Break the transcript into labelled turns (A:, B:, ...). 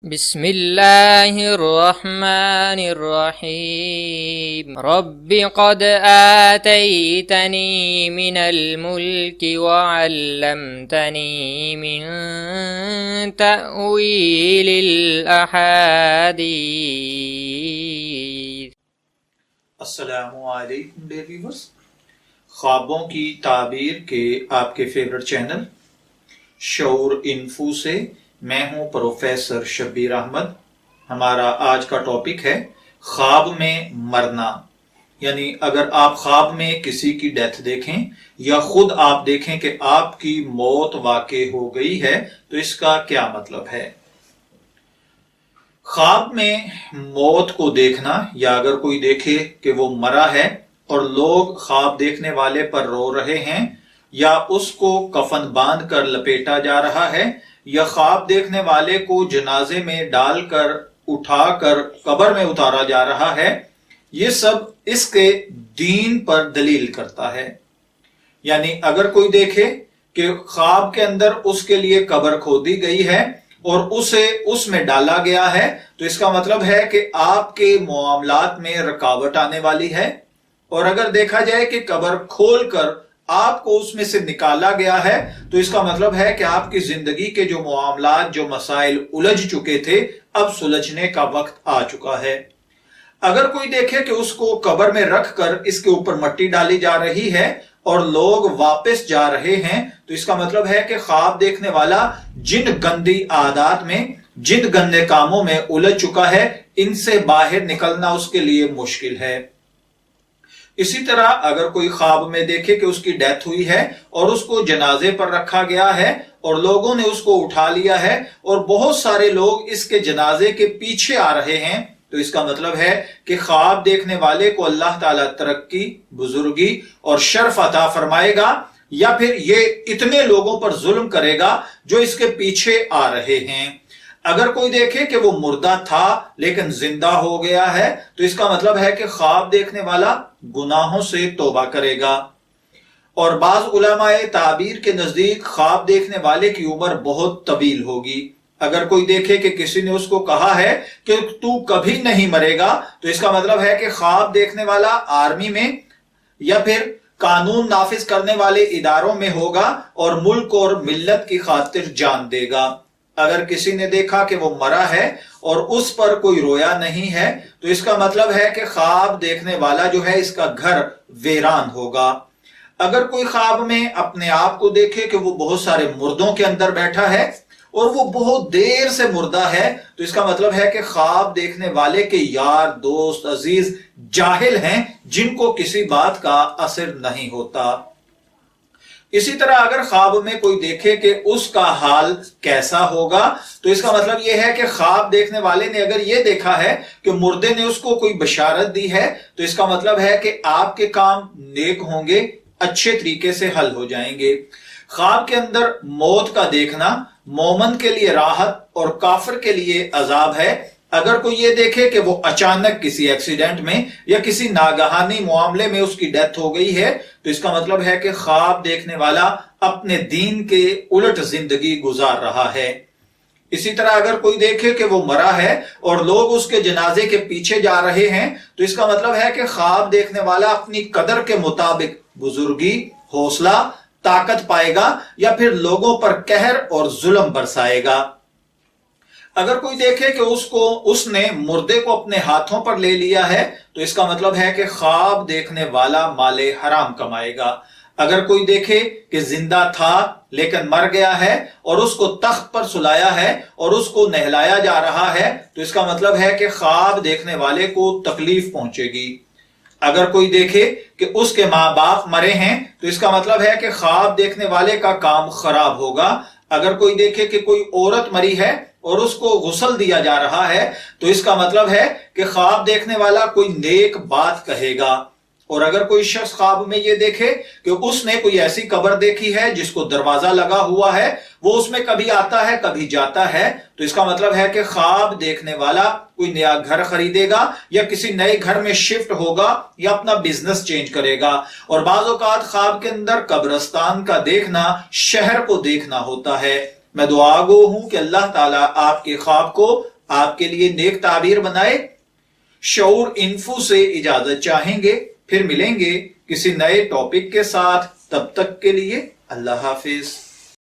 A: بسم اللہ الرحمن الرحیم رب قد آتیتنی من الملک وعلمتنی من تأویل الاحادیث۔
B: السلام علیکم ڈیئر ویورز، خوابوں کی تعبیر کے آپ کے فیورٹ چینل شعور انفو سے میں ہوں پروفیسر شبیر احمد۔ ہمارا آج کا ٹاپک ہے خواب میں مرنا، یعنی اگر آپ خواب میں کسی کی ڈیتھ دیکھیں یا خود آپ دیکھیں کہ آپ کی موت واقع ہو گئی ہے تو اس کا کیا مطلب ہے۔ خواب میں موت کو دیکھنا، یا اگر کوئی دیکھے کہ وہ مرا ہے اور لوگ خواب دیکھنے والے پر رو رہے ہیں، یا اس کو کفن باندھ کر لپیٹا جا رہا ہے، یا خواب دیکھنے والے کو جنازے میں ڈال کر اٹھا کر قبر میں اتارا جا رہا ہے، یہ سب اس کے دین پر دلیل کرتا ہے۔ یعنی اگر کوئی دیکھے کہ خواب کے اندر اس کے لیے قبر کھودی گئی ہے اور اسے اس میں ڈالا گیا ہے، تو اس کا مطلب ہے کہ آپ کے معاملات میں رکاوٹ آنے والی ہے۔ اور اگر دیکھا جائے کہ قبر کھول کر آپ کو اس میں سے نکالا گیا ہے، تو اس کا مطلب ہے کہ آپ کی زندگی کے جو معاملات، جو مسائل الجھ چکے تھے، اب سلجھنے کا وقت آ چکا ہے۔ اگر کوئی دیکھے کہ اس کو قبر میں رکھ کر اس کے اوپر مٹی ڈالی جا رہی ہے اور لوگ واپس جا رہے ہیں، تو اس کا مطلب ہے کہ خواب دیکھنے والا جن گندی عادات میں، جن گندے کاموں میں الجھ چکا ہے، ان سے باہر نکلنا اس کے لیے مشکل ہے۔ اسی طرح اگر کوئی خواب میں دیکھے کہ اس کی ڈیتھ ہوئی ہے اور اس کو جنازے پر رکھا گیا ہے اور لوگوں نے اس کو اٹھا لیا ہے اور بہت سارے لوگ اس کے جنازے کے پیچھے آ رہے ہیں، تو اس کا مطلب ہے کہ خواب دیکھنے والے کو اللہ تعالیٰ ترقی، بزرگی اور شرف عطا فرمائے گا، یا پھر یہ اتنے لوگوں پر ظلم کرے گا جو اس کے پیچھے آ رہے ہیں۔ اگر کوئی دیکھے کہ وہ مردہ تھا لیکن زندہ ہو گیا ہے، تو اس کا مطلب ہے کہ خواب دیکھنے والا گناہوں سے توبہ کرے گا۔ اور بعض علماء تعبیر کے نزدیک خواب دیکھنے والے کی عمر بہت طویل ہوگی۔ اگر کوئی دیکھے کہ کسی نے اس کو کہا ہے کہ تو کبھی نہیں مرے گا، تو اس کا مطلب ہے کہ خواب دیکھنے والا آرمی میں یا پھر قانون نافذ کرنے والے اداروں میں ہوگا اور ملک اور ملت کی خاطر جان دے گا۔ اگر کسی نے دیکھا کہ وہ مرا ہے اور اس پر کوئی رویا نہیں ہے، تو اس کا مطلب ہے کہ خواب دیکھنے والا جو ہے اس کا گھر ویران ہوگا۔ اگر کوئی خواب میں اپنے آپ کو دیکھے کہ وہ بہت سارے مردوں کے اندر بیٹھا ہے اور وہ بہت دیر سے مردہ ہے، تو اس کا مطلب ہے کہ خواب دیکھنے والے کے یار، دوست، عزیز جاہل ہیں جن کو کسی بات کا اثر نہیں ہوتا۔ اسی طرح اگر خواب میں کوئی دیکھے کہ اس کا حال کیسا ہوگا، تو اس کا مطلب یہ ہے کہ خواب دیکھنے والے نے اگر یہ دیکھا ہے کہ مردے نے اس کو کوئی بشارت دی ہے، تو اس کا مطلب ہے کہ آپ کے کام نیک ہوں گے، اچھے طریقے سے حل ہو جائیں گے۔ خواب کے اندر موت کا دیکھنا مومن کے لیے راحت اور کافر کے لیے عذاب ہے۔ اگر کوئی یہ دیکھے کہ وہ اچانک کسی ایکسیڈنٹ میں یا کسی ناگہانی معاملے میں اس کی ڈیتھ ہو گئی ہے، تو اس کا مطلب ہے کہ خواب دیکھنے والا اپنے دین کے الٹ زندگی گزار رہا ہے۔ اسی طرح اگر کوئی دیکھے کہ وہ مرا ہے اور لوگ اس کے جنازے کے پیچھے جا رہے ہیں، تو اس کا مطلب ہے کہ خواب دیکھنے والا اپنی قدر کے مطابق بزرگی، حوصلہ، طاقت پائے گا یا پھر لوگوں پر قہر اور ظلم برسائے گا۔ اگر کوئی دیکھے کہ اس نے مردے کو اپنے ہاتھوں پر لے لیا ہے، تو اس کا مطلب ہے کہ خواب دیکھنے والا مال حرام کمائے گا۔ اگر کوئی دیکھے کہ زندہ تھا لیکن مر گیا ہے اور اس کو تخت پر سلایا ہے اور اس کو نہلایا جا رہا ہے، تو اس کا مطلب ہے کہ خواب دیکھنے والے کو تکلیف پہنچے گی۔ اگر کوئی دیکھے کہ اس کے ماں باپ مرے ہیں، تو اس کا مطلب ہے کہ خواب دیکھنے والے کا کام خراب ہوگا۔ اگر کوئی دیکھے کہ کوئی عورت مری ہے اور اس کو غسل دیا جا رہا ہے، تو اس کا مطلب ہے کہ خواب دیکھنے والا کوئی نیک بات کہے گا۔ اور اگر کوئی شخص خواب میں یہ دیکھے کہ اس نے کوئی ایسی قبر دیکھی ہے جس کو دروازہ لگا ہوا ہے، وہ اس میں کبھی آتا ہے کبھی جاتا ہے، تو اس کا مطلب ہے کہ خواب دیکھنے والا کوئی نیا گھر خریدے گا یا کسی نئے گھر میں شفٹ ہوگا یا اپنا بزنس چینج کرے گا۔ اور بعض اوقات خواب کے اندر قبرستان کا دیکھنا شہر کو دیکھنا ہوتا ہے۔ میں دعا گو ہوں کہ اللہ تعالیٰ آپ کے خواب کو آپ کے لیے نیک تعبیر بنائے۔ شعور انفو سے اجازت چاہیں گے، پھر ملیں گے کسی نئے ٹاپک کے ساتھ، تب تک کے لیے اللہ حافظ۔